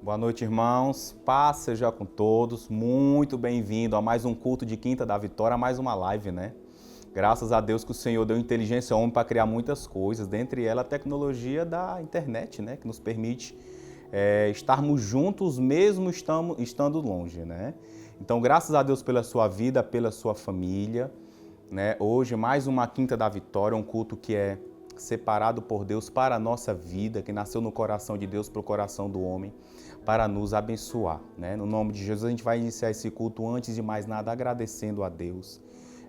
Boa noite, irmãos. Paz seja com todos. Muito bem-vindo a mais um culto de Quinta da Vitória, a mais uma live, né? Graças a Deus que o Senhor deu inteligência ao homem para criar muitas coisas, dentre elas a tecnologia da internet, né? Que nos permite estarmos juntos mesmo estando longe, né? Então, graças a Deus pela sua vida, pela sua família, né? Hoje, mais uma Quinta da Vitória, um culto que é separado por Deus para a nossa vida, que nasceu no coração de Deus para o coração do homem, para nos abençoar, né? No nome de Jesus, a gente vai iniciar esse culto, antes de mais nada, agradecendo a Deus.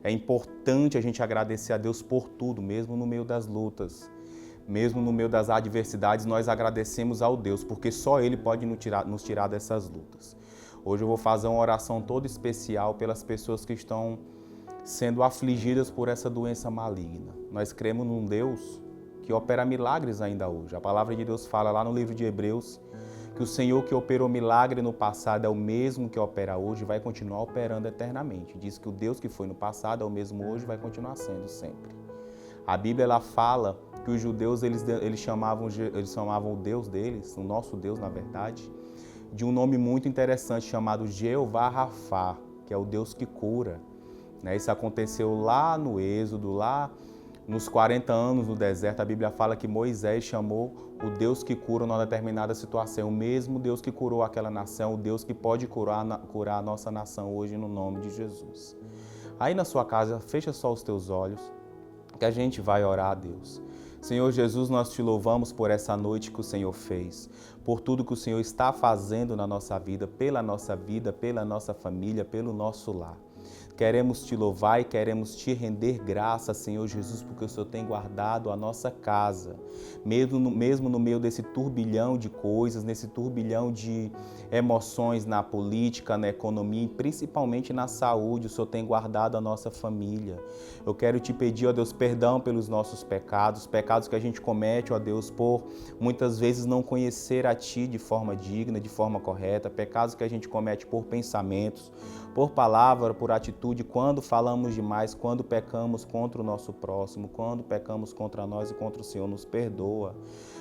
É importante a gente agradecer a Deus por tudo, mesmo no meio das lutas, mesmo no meio das adversidades, nós agradecemos ao Deus, porque só Ele pode nos tirar dessas lutas. Hoje eu vou fazer uma oração toda especial pelas pessoas que estão sendo afligidas por essa doença maligna. Nós cremos num Deus que opera milagres ainda hoje. A palavra de Deus fala lá no livro de Hebreus que o Senhor que operou milagre no passado é o mesmo que opera hoje e vai continuar operando eternamente. Diz que o Deus que foi no passado é o mesmo hoje e vai continuar sendo sempre. A Bíblia ela fala que os judeus eles chamavam o Deus deles, o nosso Deus na verdade, de um nome muito interessante chamado Jeová Rafá, que é o Deus que cura. Isso aconteceu lá no Êxodo, lá nos 40 anos no deserto. A Bíblia fala que Moisés chamou o Deus que cura numa determinada situação. O mesmo Deus que curou aquela nação, o Deus que pode curar a nossa nação hoje no nome de Jesus. Aí na sua casa, fecha só os teus olhos, que a gente vai orar a Deus. Senhor Jesus, nós te louvamos por essa noite que o Senhor fez, por tudo que o Senhor está fazendo na nossa vida, pela nossa família, pelo nosso lar. Queremos te louvar e queremos te render graça, Senhor Jesus, porque o Senhor tem guardado a nossa casa. Mesmo no meio desse turbilhão de coisas, nesse turbilhão de emoções na política, na economia e principalmente na saúde, o Senhor tem guardado a nossa família. Eu quero te pedir, ó Deus, perdão pelos nossos pecados que a gente comete, ó Deus, por muitas vezes não conhecer a Ti de forma digna, de forma correta, pecados que a gente comete por pensamentos, por palavra, por atitude, quando falamos demais, quando pecamos contra o nosso próximo, quando pecamos contra nós e contra o Senhor, nos perdoa.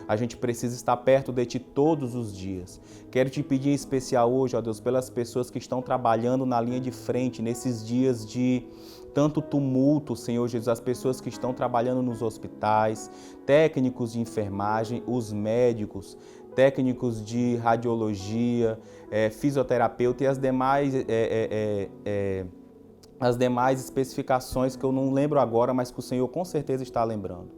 A gente precisa estar perto de Ti todos os dias. Quero te pedir em especial hoje, ó Deus, pelas pessoas que estão trabalhando na linha de frente, nesses dias de tanto tumulto, Senhor Jesus, as pessoas que estão trabalhando nos hospitais, técnicos de enfermagem, os médicos, técnicos de radiologia, fisioterapeuta e as demais especificações que eu não lembro agora, mas que o Senhor com certeza está lembrando.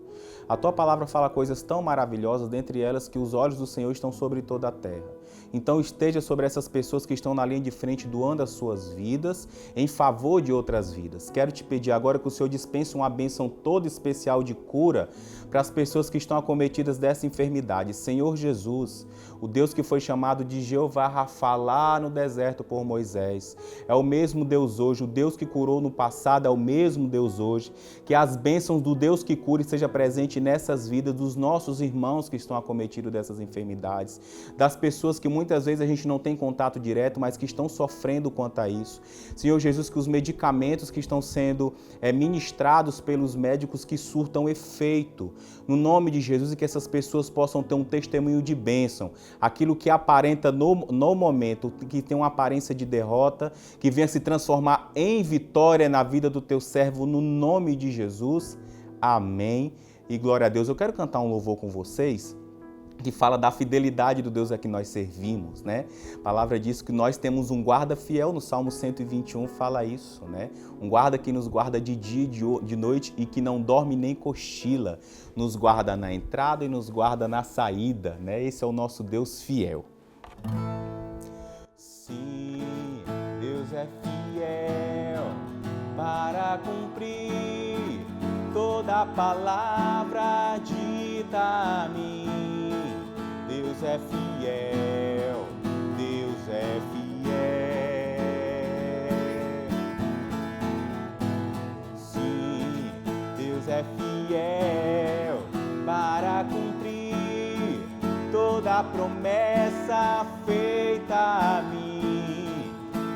A Tua palavra fala coisas tão maravilhosas, dentre elas que os olhos do Senhor estão sobre toda a terra. Então esteja sobre essas pessoas que estão na linha de frente doando as suas vidas em favor de outras vidas. Quero te pedir agora que o Senhor dispense uma bênção toda especial de cura para as pessoas que estão acometidas dessa enfermidade. Senhor Jesus, o Deus que foi chamado de Jeová Rafá lá no deserto por Moisés, é o mesmo Deus hoje. O Deus que curou no passado é o mesmo Deus hoje. Que as bênçãos do Deus que cura esteja presente nessas vidas dos nossos irmãos que estão acometidos dessas enfermidades, das pessoas que muitas vezes a gente não tem contato direto, mas que estão sofrendo quanto a isso. Senhor Jesus, que os medicamentos que estão sendo ministrados pelos médicos que surtam efeito, no nome de Jesus, e que essas pessoas possam ter um testemunho de bênção. Aquilo que aparenta no momento, que tem uma aparência de derrota, que venha se transformar em vitória na vida do teu servo, no nome de Jesus. Amém. E glória a Deus. Eu quero cantar um louvor com vocês que fala da fidelidade do Deus a que nós servimos, né? A palavra diz que nós temos um guarda fiel, no Salmo 121 fala isso, né? Um guarda que nos guarda de dia e de noite e que não dorme nem cochila, nos guarda na entrada e nos guarda na saída, né? Esse é o nosso Deus fiel. Sim, Deus é fiel para cumprir toda a palavra dita a mim. Deus é fiel, Deus é fiel. Sim, Deus é fiel para cumprir toda a promessa feita a mim.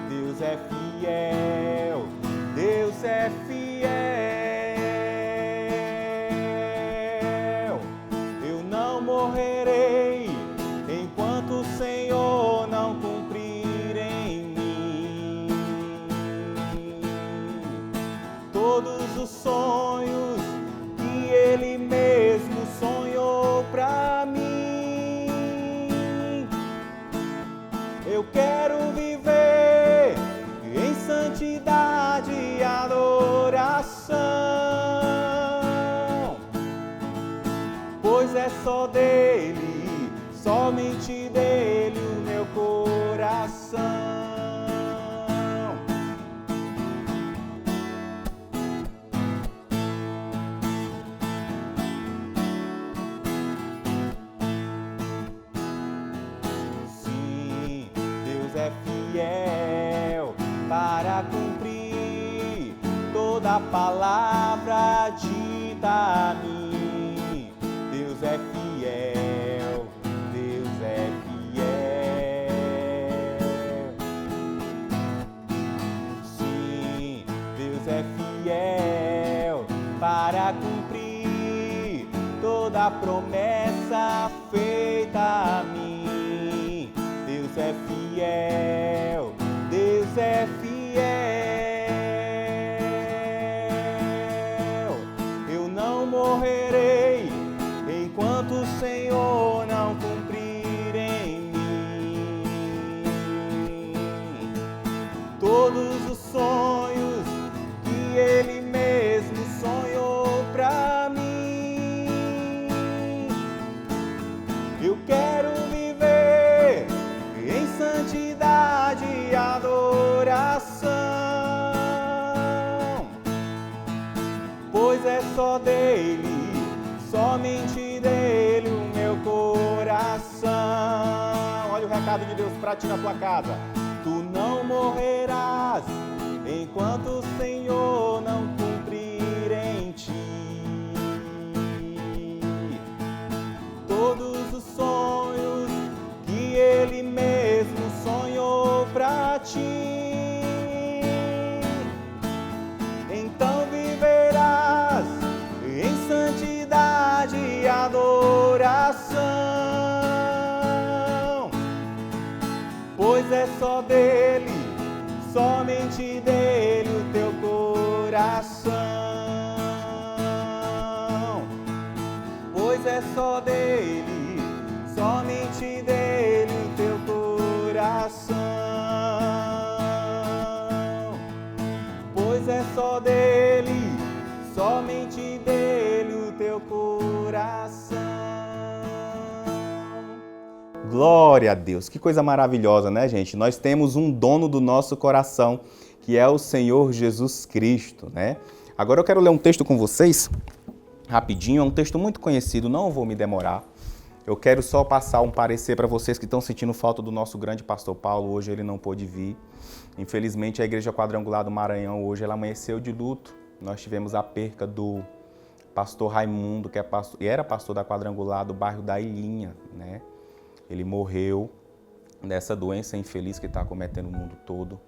Deus é fiel, Deus é fiel. Eu não morrerei enquanto o Senhor Eu quero viver em santidade e adoração, pois é só dele, somente dele o meu coração. Sim, Deus é fiel para cumprir toda palavra dita a mim. Deus é fiel, Deus é fiel. Sim, Deus é fiel para cumprir toda promessa feita a mim. Deus é fiel, Deus é fiel. Eu não morrerei enquanto o Senhor não cumprir em mim todos os sonhos que Ele mesmo sonhou pra mim. Eu quero viver em santidade e adoração, pois é só dele, somente dele o meu coração. Olha o recado de Deus pra ti na tua casa. Tu não morrerás enquanto o Senhor não cumprir em ti todos os sonhos que Ele mesmo sonhou pra ti. Então viverás em santidade e adoração, pois é só dele, somente dele o teu coração. Pois é só dele, somente dele o teu coração. Pois é só dele, somente dele o teu coração. Glória a Deus, que coisa maravilhosa, né, gente? Nós temos um dono do nosso coração, que é o Senhor Jesus Cristo, né? Agora eu quero ler um texto com vocês, rapidinho, é um texto muito conhecido, não vou me demorar. Eu quero só passar um parecer para vocês que estão sentindo falta do nosso grande pastor Paulo. Hoje ele não pôde vir. Infelizmente, a Igreja Quadrangular do Maranhão, hoje ela amanheceu de luto. Nós tivemos a perca do pastor Raimundo, que era pastor da Quadrangular do bairro da Ilhinha, né? Ele morreu dessa doença infeliz que está acometendo o mundo todo.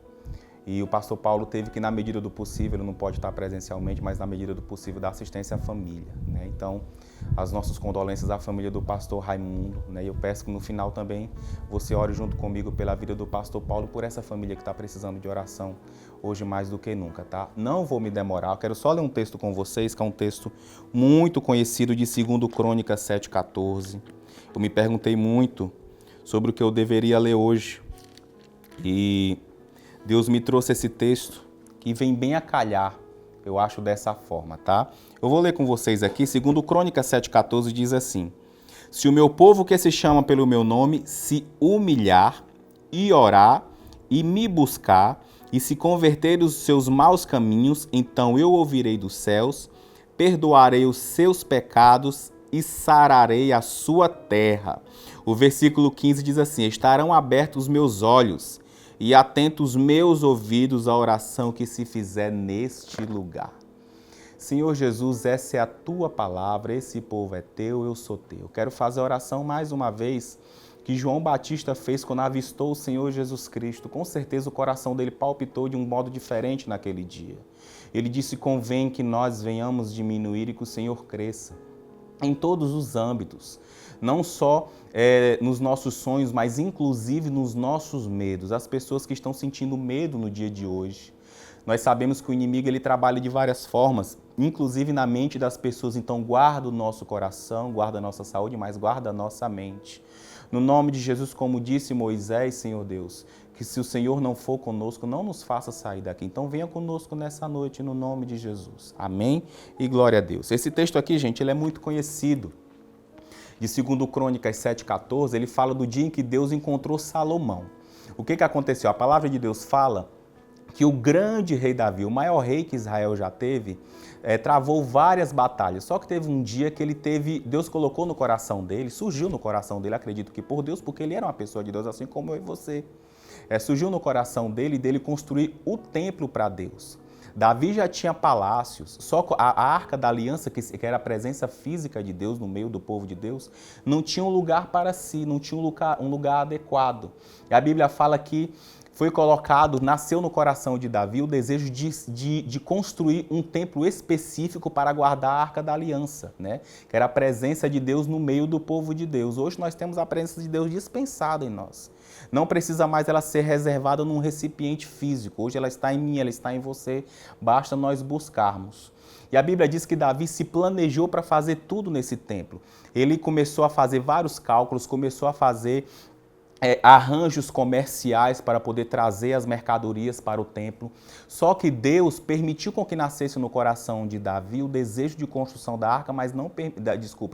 E o pastor Paulo teve que, na medida do possível, ele não pode estar presencialmente, mas na medida do possível, dar assistência à família, né? Então, as nossas condolências à família do pastor Raimundo, né? E eu peço que no final também você ore junto comigo pela vida do pastor Paulo, por essa família que está precisando de oração hoje mais do que nunca, tá? Não vou me demorar, eu quero só ler um texto com vocês, que é um texto muito conhecido de 2 Crônicas 7,14. Eu me perguntei muito sobre o que eu deveria ler hoje e Deus me trouxe esse texto que vem bem a calhar, eu acho, dessa forma, tá? Eu vou ler com vocês aqui, 2 Crônicas 7,14 diz assim: se o meu povo que se chama pelo meu nome se humilhar e orar e me buscar e se converter dos seus maus caminhos, então eu ouvirei dos céus, perdoarei os seus pecados e sararei a sua terra. O versículo 15 diz assim: estarão abertos os meus olhos e atentos meus ouvidos à oração que se fizer neste lugar. Senhor Jesus, essa é a tua palavra, esse povo é teu, eu sou teu. Eu quero fazer a oração mais uma vez que João Batista fez quando avistou o Senhor Jesus Cristo. Com certeza o coração dele palpitou de um modo diferente naquele dia. Ele disse: convém que nós venhamos diminuir e que o Senhor cresça em todos os âmbitos. Não só nos nossos sonhos, mas inclusive nos nossos medos. As pessoas que estão sentindo medo no dia de hoje. Nós sabemos que o inimigo ele trabalha de várias formas, inclusive na mente das pessoas. Então guarda o nosso coração, guarda a nossa saúde, mas guarda a nossa mente. No nome de Jesus, como disse Moisés, Senhor Deus, que se o Senhor não for conosco, não nos faça sair daqui. Então venha conosco nessa noite, no nome de Jesus. Amém? E glória a Deus. Esse texto aqui, gente, ele é muito conhecido. De 2 Crônicas 7,14, ele fala do dia em que Deus encontrou Salomão. O que aconteceu? A palavra de Deus fala que o grande rei Davi, o maior rei que Israel já teve, travou várias batalhas. Só que teve um dia que Deus colocou no coração dele, surgiu no coração dele, acredito que por Deus, porque ele era uma pessoa de Deus, assim como eu e você. Surgiu no coração dele construir o templo para Deus. Davi já tinha palácios, só a Arca da Aliança, que era a presença física de Deus no meio do povo de Deus, não tinha um lugar para si, não tinha um lugar adequado. E a Bíblia fala que nasceu no coração de Davi o desejo de construir um templo específico para guardar a Arca da Aliança, né? Que era a presença de Deus no meio do povo de Deus. Hoje nós temos a presença de Deus dispensada em nós. Não precisa mais ela ser reservada num recipiente físico. Hoje ela está em mim, ela está em você. Basta nós buscarmos. E a Bíblia diz que Davi se planejou para fazer tudo nesse templo. Ele começou a fazer vários cálculos, começou a fazer arranjos comerciais para poder trazer as mercadorias para o templo. Só que Deus permitiu com que nascesse no coração de Davi o desejo de construção da arca,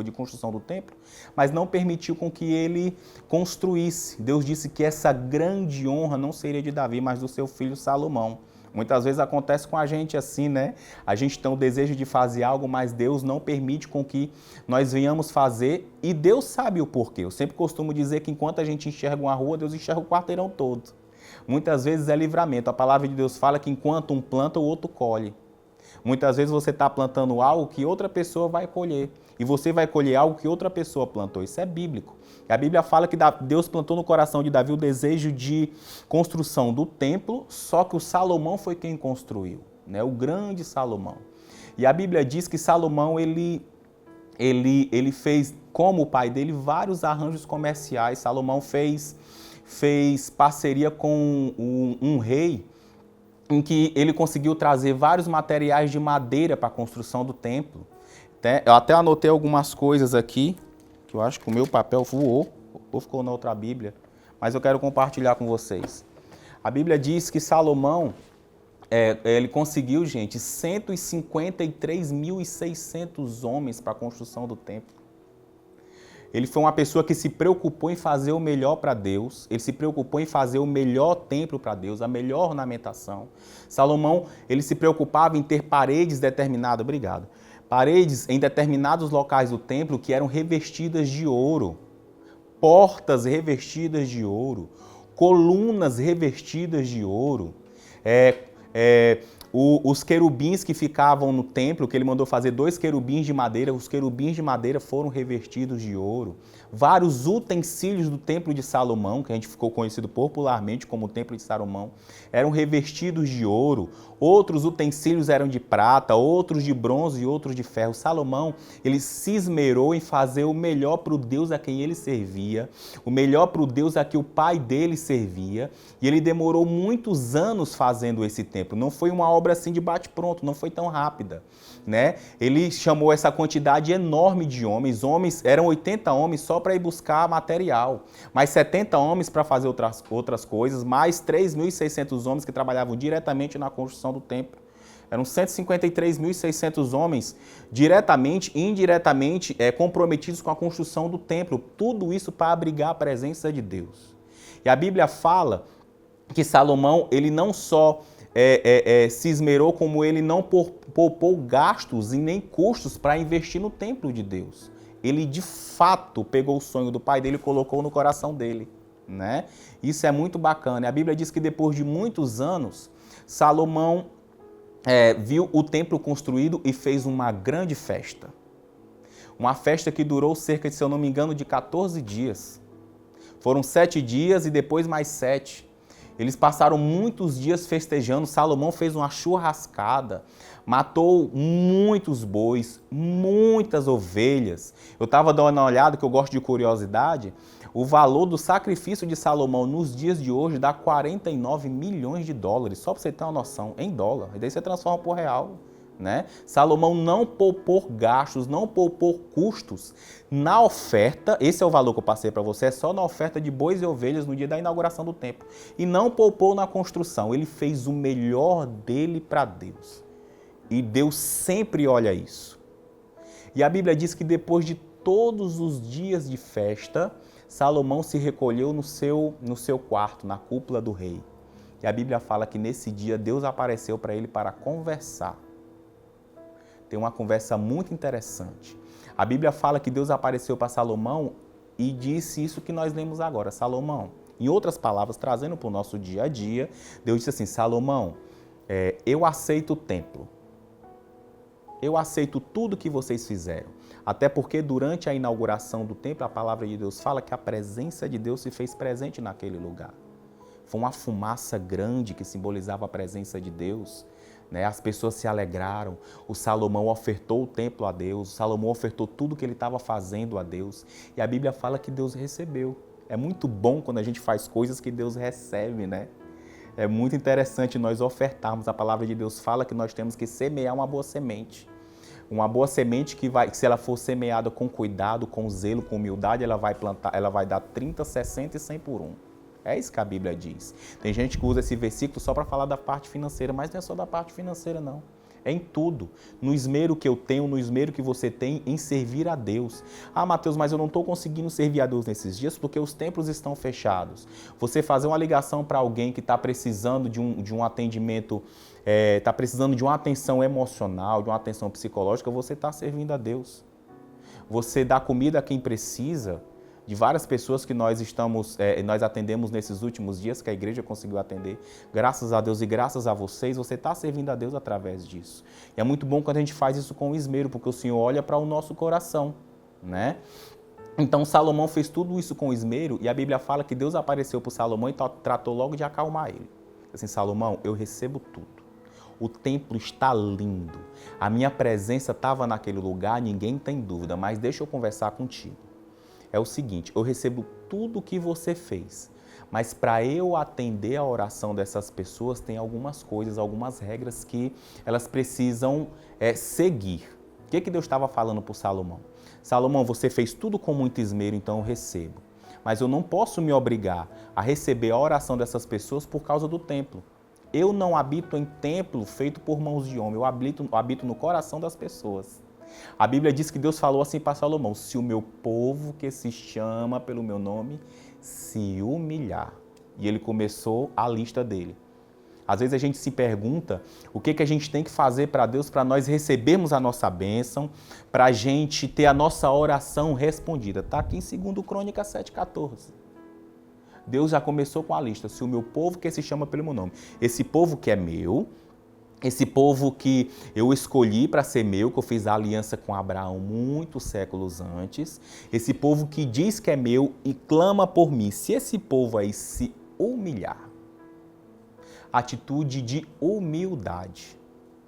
de construção do templo, mas não permitiu com que ele construísse. Deus disse que essa grande honra não seria de Davi, mas do seu filho Salomão. Muitas vezes acontece com a gente assim, né? A gente tem o desejo de fazer algo, mas Deus não permite com que nós venhamos fazer e Deus sabe o porquê. Eu sempre costumo dizer que enquanto a gente enxerga uma rua, Deus enxerga o quarteirão todo. Muitas vezes é livramento. A palavra de Deus fala que enquanto um planta, o outro colhe. Muitas vezes você está plantando algo que outra pessoa vai colher. E você vai colher algo que outra pessoa plantou. Isso é bíblico. A Bíblia fala que Deus plantou no coração de Davi o desejo de construção do templo, só que o Salomão foi quem construiu, né? O grande Salomão. E a Bíblia diz que Salomão, ele fez, como o pai dele, vários arranjos comerciais. Salomão fez parceria com um rei, em que ele conseguiu trazer vários materiais de madeira para a construção do templo. Eu até anotei algumas coisas aqui, que eu acho que o meu papel voou, ou ficou na outra Bíblia, mas eu quero compartilhar com vocês. A Bíblia diz que Salomão, ele conseguiu, gente, 153.600 homens para a construção do templo. Ele foi uma pessoa que se preocupou em fazer o melhor para Deus, ele se preocupou em fazer o melhor templo para Deus, a melhor ornamentação. Salomão, ele se preocupava em ter paredes determinadas, paredes em determinados locais do templo que eram revestidas de ouro, portas revestidas de ouro, colunas revestidas de ouro, os querubins que ficavam no templo, que ele mandou fazer 2 querubins de madeira, os querubins de madeira foram revestidos de ouro. Vários utensílios do templo de Salomão, que a gente ficou conhecido popularmente como o templo de Salomão, eram revestidos de ouro. Outros utensílios eram de prata, outros de bronze e outros de ferro. Salomão, ele se esmerou em fazer o melhor para o Deus a quem ele servia, o melhor para o Deus a que o pai dele servia, e ele demorou muitos anos fazendo esse templo. Não foi uma obra assim de bate-pronto, não foi tão rápida, né? Ele chamou essa quantidade enorme de homens, eram 80 homens só para ir buscar material, mais 70 homens para fazer outras coisas, mais 3.600 homens que trabalhavam diretamente na construção do templo. Eram 153.600 homens diretamente e indiretamente comprometidos com a construção do templo. Tudo isso para abrigar a presença de Deus. E a Bíblia fala que Salomão, ele não só se esmerou, como ele não poupou gastos e nem custos para investir no templo de Deus. Ele, de fato, pegou o sonho do pai dele e colocou no coração dele, né? Isso é muito bacana. A Bíblia diz que depois de muitos anos, Salomão viu o templo construído e fez uma grande festa. Uma festa que durou cerca de, se eu não me engano, de 14 dias. Foram 7 dias e depois mais 7. Eles passaram muitos dias festejando. Salomão fez uma churrascada, matou muitos bois, muitas ovelhas. Eu estava dando uma olhada, que eu gosto de curiosidade, o valor do sacrifício de Salomão nos dias de hoje dá 49 milhões de dólares, só para você ter uma noção, em dólar. E daí você transforma por real, né? Salomão não poupou gastos, não poupou custos na oferta. Esse é o valor que eu passei para você, é só na oferta de bois e ovelhas no dia da inauguração do templo. E não poupou na construção, ele fez o melhor dele para Deus. E Deus sempre olha isso. E a Bíblia diz que depois de todos os dias de festa, Salomão se recolheu no seu quarto, na cúpula do rei. E a Bíblia fala que nesse dia Deus apareceu para ele para conversar. Tem uma conversa muito interessante. A Bíblia fala que Deus apareceu para Salomão e disse isso que nós lemos agora. Salomão, em outras palavras, trazendo para o nosso dia a dia, Deus disse assim, Salomão, eu aceito o templo. Eu aceito tudo que vocês fizeram. Até porque durante a inauguração do templo, a palavra de Deus fala que a presença de Deus se fez presente naquele lugar. Foi uma fumaça grande que simbolizava a presença de Deus. Né? As pessoas se alegraram. O Salomão ofertou o templo a Deus. O Salomão ofertou tudo que ele estava fazendo a Deus. E a Bíblia fala que Deus recebeu. É muito bom quando a gente faz coisas que Deus recebe, né? É muito interessante nós ofertarmos. A palavra de Deus fala que nós temos que semear uma boa semente. Uma boa semente que se ela for semeada com cuidado, com zelo, com humildade, ela vai plantar, ela vai dar 30, 60 e 100 por 1. É isso que a Bíblia diz. Tem gente que usa esse versículo só para falar da parte financeira, mas não é só da parte financeira, não. É em tudo. No esmero que eu tenho, no esmero que você tem em servir a Deus. Ah, Mateus, mas eu não estou conseguindo servir a Deus nesses dias porque os templos estão fechados. Você fazer uma ligação para alguém que está precisando de um atendimento, está precisando de uma atenção emocional, de uma atenção psicológica, você está servindo a Deus. Você dá comida a quem precisa. De várias pessoas que nós atendemos nesses últimos dias, que a igreja conseguiu atender, graças a Deus e graças a vocês, você está servindo a Deus através disso. E é muito bom quando a gente faz isso com esmero, porque o Senhor olha para o nosso coração, né? Então Salomão fez tudo isso com esmero e a Bíblia fala que Deus apareceu para o Salomão e tratou logo de acalmar ele. Assim, Salomão, eu recebo tudo. O templo está lindo. A minha presença estava naquele lugar, ninguém tem dúvida, mas deixa eu conversar contigo. É o seguinte, eu recebo tudo o que você fez, mas para eu atender a oração dessas pessoas, tem algumas coisas, algumas regras que elas precisam seguir. O que Deus estava falando para o Salomão? Salomão, você fez tudo com muito esmero, então eu recebo. Mas eu não posso me obrigar a receber a oração dessas pessoas por causa do templo. Eu não habito em templo feito por mãos de homem, eu habito no coração das pessoas. A Bíblia diz que Deus falou assim para Salomão, se o meu povo que se chama pelo meu nome se humilhar. E ele começou a lista dele. Às vezes a gente se pergunta o que a gente tem que fazer para Deus para nós recebermos a nossa bênção, para a gente ter a nossa oração respondida. Está aqui em 2 Crônicas 7,14. Deus já começou com a lista, se o meu povo que se chama pelo meu nome, esse povo que é meu, esse povo que eu escolhi para ser meu, que eu fiz a aliança com Abraão muitos séculos antes, esse povo que diz que é meu e clama por mim, se esse povo aí se humilhar, atitude de humildade,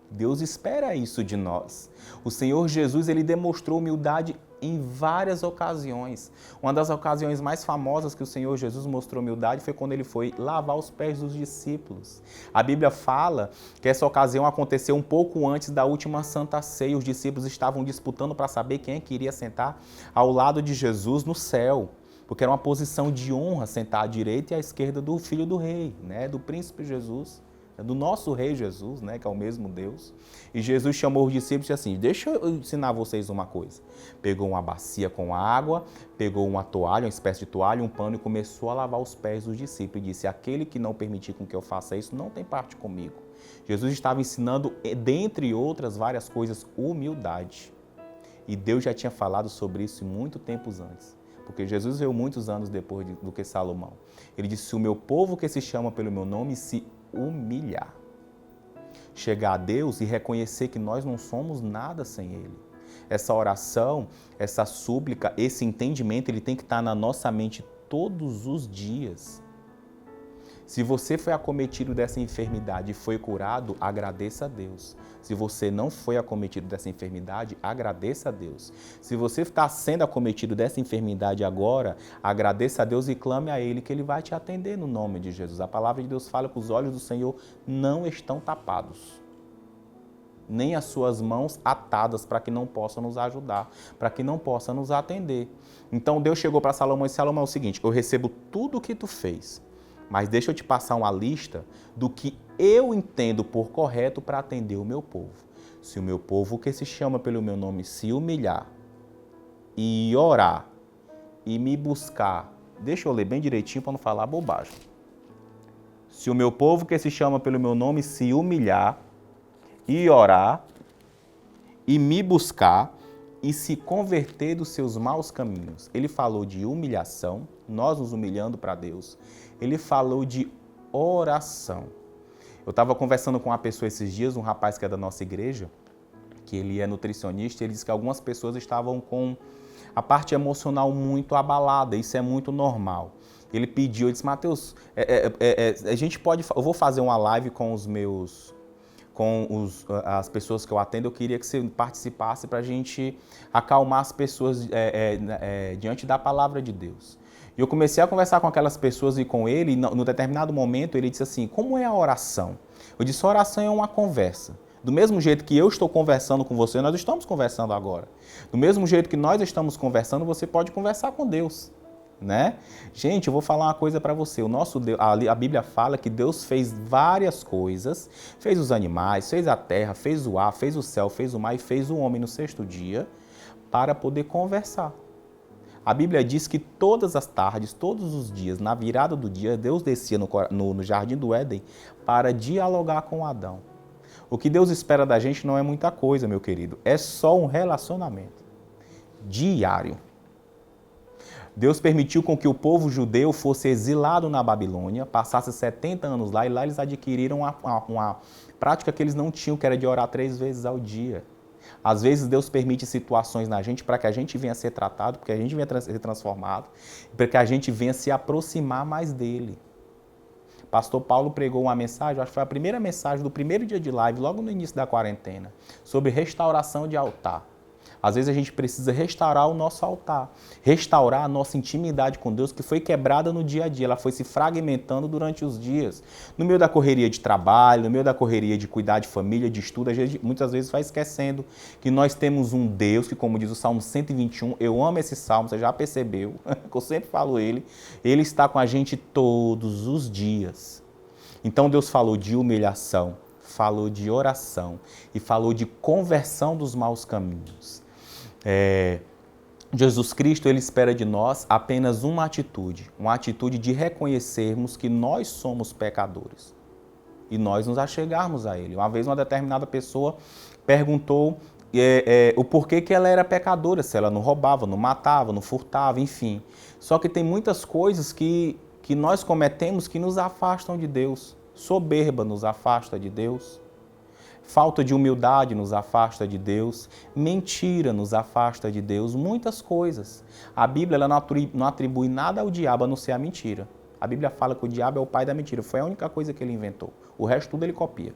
Deus espera isso de nós. O Senhor Jesus, ele demonstrou humildade em várias ocasiões. Uma das ocasiões mais famosas que o Senhor Jesus mostrou humildade foi quando ele foi lavar os pés dos discípulos. A Bíblia fala que essa ocasião aconteceu um pouco antes da última Santa Ceia. Os discípulos estavam disputando para saber quem é que iria sentar ao lado de Jesus no céu. Porque era uma posição de honra sentar à direita e à esquerda do Filho do Rei, né? Do Príncipe Jesus. Do nosso Rei Jesus, né, que é o mesmo Deus. E Jesus chamou os discípulos e disse assim, deixa eu ensinar vocês uma coisa. Pegou uma bacia com água, pegou uma toalha, uma espécie de toalha, um pano e começou a lavar os pés dos discípulos. E disse, aquele que não permitir com que eu faça isso, não tem parte comigo. Jesus estava ensinando, dentre outras várias coisas, humildade. E Deus já tinha falado sobre isso muito tempos antes. Porque Jesus veio muitos anos depois do que Salomão. Ele disse, se o meu povo que se chama pelo meu nome se humilhar, chegar a Deus e reconhecer que nós não somos nada sem Ele. Essa oração, essa súplica, esse entendimento, ele tem que estar na nossa mente todos os dias. Se você foi acometido dessa enfermidade e foi curado, agradeça a Deus. Se você não foi acometido dessa enfermidade, agradeça a Deus. Se você está sendo acometido dessa enfermidade agora, agradeça a Deus e clame a Ele que Ele vai te atender no nome de Jesus. A palavra de Deus fala que os olhos do Senhor não estão tapados. nem as suas mãos atadas para que não possa nos ajudar, para que não possa nos atender. Então Deus chegou para Salomão e disse: Salomão, é o seguinte, eu recebo tudo o que tu fez, mas deixa eu te passar uma lista do que eu entendo por correto para atender o meu povo. Se o meu povo que se chama pelo meu nome se humilhar e orar e me buscar, deixa eu ler bem direitinho para não falar bobagem. Se o meu povo que se chama pelo meu nome se humilhar e orar e me buscar e se converter dos seus maus caminhos. Ele falou de humilhação, nós nos humilhando para Deus. Ele falou de oração. Eu estava conversando com uma pessoa esses dias, um rapaz que é da nossa igreja, que ele é nutricionista, e ele disse que algumas pessoas estavam com a parte emocional muito abalada, isso é muito normal. Ele pediu, ele disse: Mateus, a gente pode, eu vou fazer uma live com as pessoas que eu atendo, eu queria que você participasse para a gente acalmar as pessoas diante da palavra de Deus. E eu comecei a conversar com aquelas pessoas e com ele, e no determinado momento ele disse assim: como é a oração? Eu disse: a oração é uma conversa. Do mesmo jeito que eu estou conversando com você, nós estamos conversando agora. Do mesmo jeito que nós estamos conversando, você pode conversar com Deus. Né? Gente, eu vou falar uma coisa para você. O nosso Deus, a Bíblia fala que Deus fez várias coisas, fez os animais, fez a terra, fez o ar, fez o céu, fez o mar e fez o homem no sexto dia para poder conversar. A Bíblia diz que todas as tardes, todos os dias, na virada do dia, Deus descia no jardim do Éden para dialogar com Adão. O que Deus espera da gente não é muita coisa, meu querido, é só um relacionamento diário. Deus permitiu com que o povo judeu fosse exilado na Babilônia, passasse 70 anos lá, e lá eles adquiriram uma prática que eles não tinham, que era de orar 3 vezes ao dia. Às vezes Deus permite situações na gente para que a gente venha ser tratado, porque a gente venha ser transformado, para que a gente venha se aproximar mais dele. Pastor Paulo pregou uma mensagem, acho que foi a primeira mensagem do primeiro dia de live, logo no início da quarentena, sobre restauração de altar. Às vezes a gente precisa restaurar o nosso altar, restaurar a nossa intimidade com Deus, que foi quebrada no dia a dia, ela foi se fragmentando durante os dias. No meio da correria de trabalho, no meio da correria de cuidar de família, de estudo, a gente muitas vezes vai esquecendo que nós temos um Deus que, como diz o Salmo 121, eu amo esse Salmo, você já percebeu, que eu sempre falo ele está com a gente todos os dias. Então Deus falou de humilhação, falou de oração e falou de conversão dos maus caminhos. Jesus Cristo, ele espera de nós apenas uma atitude de reconhecermos que nós somos pecadores e nós nos achegarmos a ele. Uma vez uma determinada pessoa perguntou o porquê que ela era pecadora, se ela não roubava, não matava, não furtava, enfim. Só que tem muitas coisas que nós cometemos que nos afastam de Deus. Soberba nos afasta de Deus. Falta de humildade nos afasta de Deus, mentira nos afasta de Deus, muitas coisas. A Bíblia ela não atribui nada ao diabo a não ser a mentira. A Bíblia fala que o diabo é o pai da mentira, foi a única coisa que ele inventou. O resto tudo ele copia.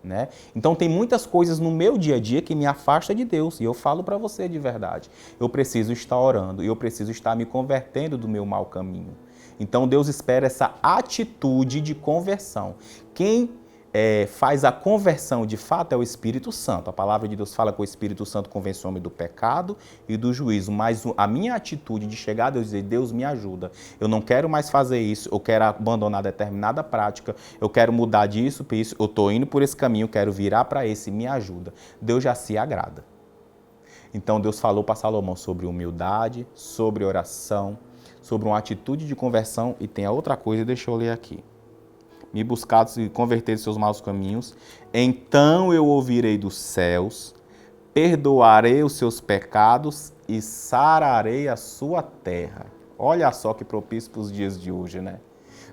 Né? Então tem muitas coisas no meu dia a dia que me afasta de Deus, e eu falo para você de verdade. Eu preciso estar orando, e eu preciso estar me convertendo do meu mau caminho. Então Deus espera essa atitude de conversão. Quem faz a conversão de fato é o Espírito Santo. A palavra de Deus fala que o Espírito Santo convence o homem do pecado e do juízo, mas a minha atitude de chegar a Deus e dizer: Deus, me ajuda, eu não quero mais fazer isso, eu quero abandonar determinada prática, eu quero mudar disso para isso, eu estou indo por esse caminho, eu quero virar para esse, me ajuda. Deus já se agrada. Então Deus falou para Salomão sobre humildade, sobre oração, sobre uma atitude de conversão, e tem a outra coisa, deixa eu ler aqui. Me buscados e converter de seus maus caminhos, então eu ouvirei dos céus, perdoarei os seus pecados e sararei a sua terra. Olha só que propício para os dias de hoje, né?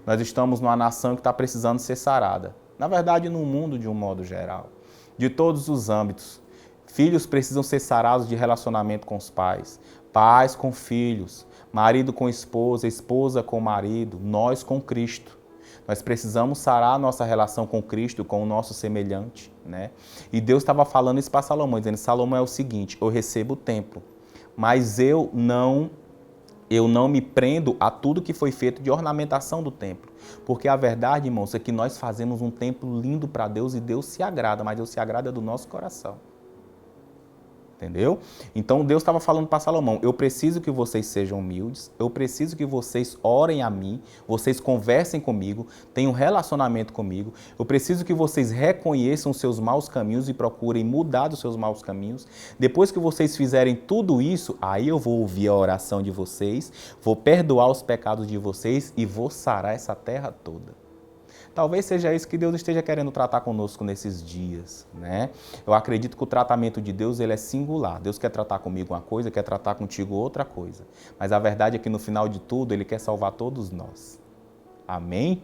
Nós estamos numa nação que está precisando ser sarada. Na verdade, no mundo de um modo geral, de todos os âmbitos. Filhos precisam ser sarados de relacionamento com os pais, pais com filhos, marido com esposa, esposa com marido, nós com Cristo. Nós precisamos sarar a nossa relação com Cristo, com o nosso semelhante, né? E Deus estava falando isso para Salomão, dizendo: Salomão, é o seguinte, eu recebo o templo, mas eu não Eu não me prendo a tudo que foi feito de ornamentação do templo. Porque a verdade, irmãos, é que nós fazemos um templo lindo para Deus e Deus se agrada, mas Deus se agrada do nosso coração. Entendeu? Então Deus estava falando para Salomão, eu preciso que vocês sejam humildes, eu preciso que vocês orem a mim, vocês conversem comigo, tenham um relacionamento comigo, eu preciso que vocês reconheçam os seus maus caminhos e procurem mudar dos seus maus caminhos. Depois que vocês fizerem tudo isso, aí eu vou ouvir a oração de vocês, vou perdoar os pecados de vocês e vou sarar essa terra toda. Talvez seja isso que Deus esteja querendo tratar conosco nesses dias, né? Eu acredito que o tratamento de Deus, ele é singular. Deus quer tratar comigo uma coisa, quer tratar contigo outra coisa. Mas a verdade é que no final de tudo, ele quer salvar todos nós. Amém?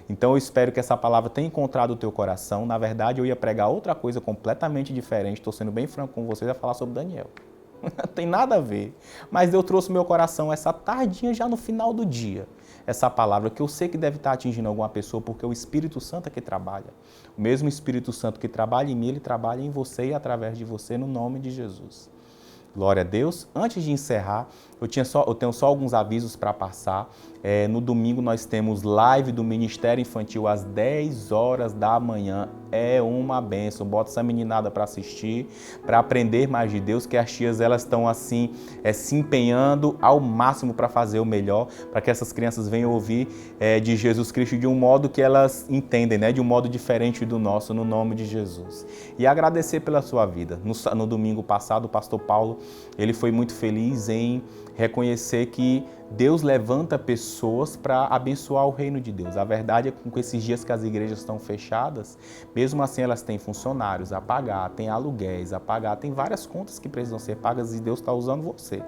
Então eu espero que essa palavra tenha encontrado o teu coração. Na verdade, eu ia pregar outra coisa completamente diferente. Estou sendo bem franco com vocês, a falar sobre Daniel. Não tem nada a ver. Mas Deus trouxe no meu coração essa tardinha, já no final do dia, essa palavra que eu sei que deve estar atingindo alguma pessoa, porque é o Espírito Santo é que trabalha. O mesmo Espírito Santo que trabalha em mim, ele trabalha em você e através de você, no nome de Jesus. Glória a Deus. Antes de encerrar, eu tenho só alguns avisos para passar. No domingo nós temos live do Ministério Infantil às 10 horas da manhã. É uma bênção. Bota essa meninada para assistir, para aprender mais de Deus, que as tias elas estão assim, se empenhando ao máximo para fazer o melhor, para que essas crianças venham ouvir de Jesus Cristo de um modo que elas entendem, né? De um modo diferente do nosso, no nome de Jesus. E agradecer pela sua vida. No domingo passado, o pastor Paulo, ele foi muito feliz em reconhecer que Deus levanta pessoas para abençoar o reino de Deus. A verdade é que com esses dias que as igrejas estão fechadas, mesmo assim elas têm funcionários a pagar, têm aluguéis a pagar, tem várias contas que precisam ser pagas e Deus está usando você.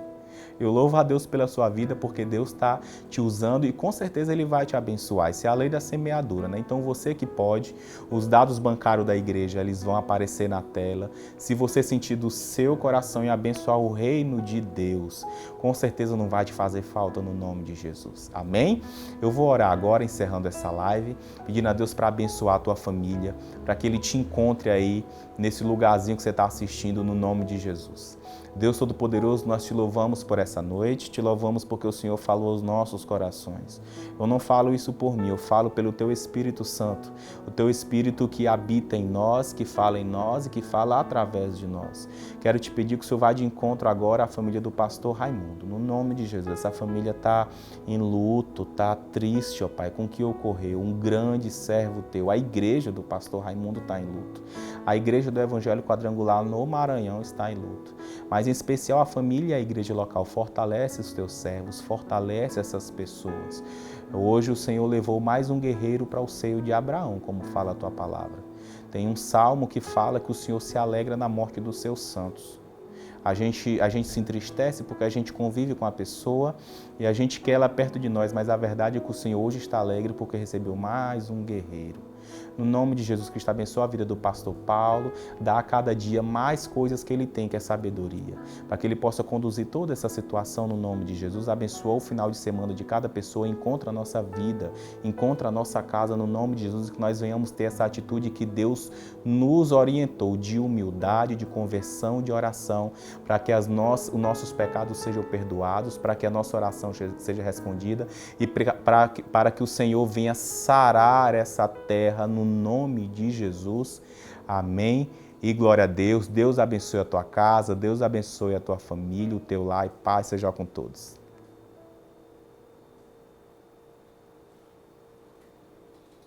Eu louvo a Deus pela sua vida, porque Deus está te usando e com certeza Ele vai te abençoar. Isso é a lei da semeadura, né? Então você que pode, os dados bancários da igreja, eles vão aparecer na tela. Se você sentir do seu coração e abençoar o reino de Deus, com certeza não vai te fazer falta no nome de Jesus. Amém? Eu vou orar agora, encerrando essa live, pedindo a Deus para abençoar a tua família, para que Ele te encontre aí nesse lugarzinho que você está assistindo, no nome de Jesus. Deus Todo-Poderoso, nós te louvamos por essa noite, te louvamos porque o Senhor falou aos nossos corações. Eu não falo isso por mim, eu falo pelo Teu Espírito Santo, o Teu Espírito que habita em nós, que fala em nós e que fala através de nós. Quero te pedir que o Senhor vá de encontro agora à família do pastor Raimundo, no nome de Jesus. Essa família está em luto, está triste, ó Pai, com o que ocorreu. Um grande servo Teu, a igreja do pastor Raimundo está em luto. A igreja do Evangelho Quadrangular no Maranhão está em luto. Mas em especial a família e a igreja local, fortalece os teus servos, fortalece essas pessoas. Hoje o Senhor levou mais um guerreiro para o seio de Abraão, como fala a tua palavra. Tem um salmo que fala que o Senhor se alegra na morte dos seus santos. A gente se entristece porque a gente convive com a pessoa e a gente quer ela perto de nós, mas a verdade é que o Senhor hoje está alegre porque recebeu mais um guerreiro. No nome de Jesus Cristo, abençoa a vida do pastor Paulo, dá a cada dia mais coisas que ele tem, que é sabedoria, para que ele possa conduzir toda essa situação no nome de Jesus. Abençoa o final de semana de cada pessoa, encontra a nossa vida, encontra a nossa casa no nome de Jesus, que nós venhamos ter essa atitude que Deus nos orientou, de humildade, de conversão, de oração, para que os nossos pecados sejam perdoados, para que a nossa oração seja respondida e para que o Senhor venha sarar essa terra no nome de Jesus. Amém. E glória a Deus. Deus abençoe a tua casa, Deus abençoe a tua família, o teu lar e paz seja com todos.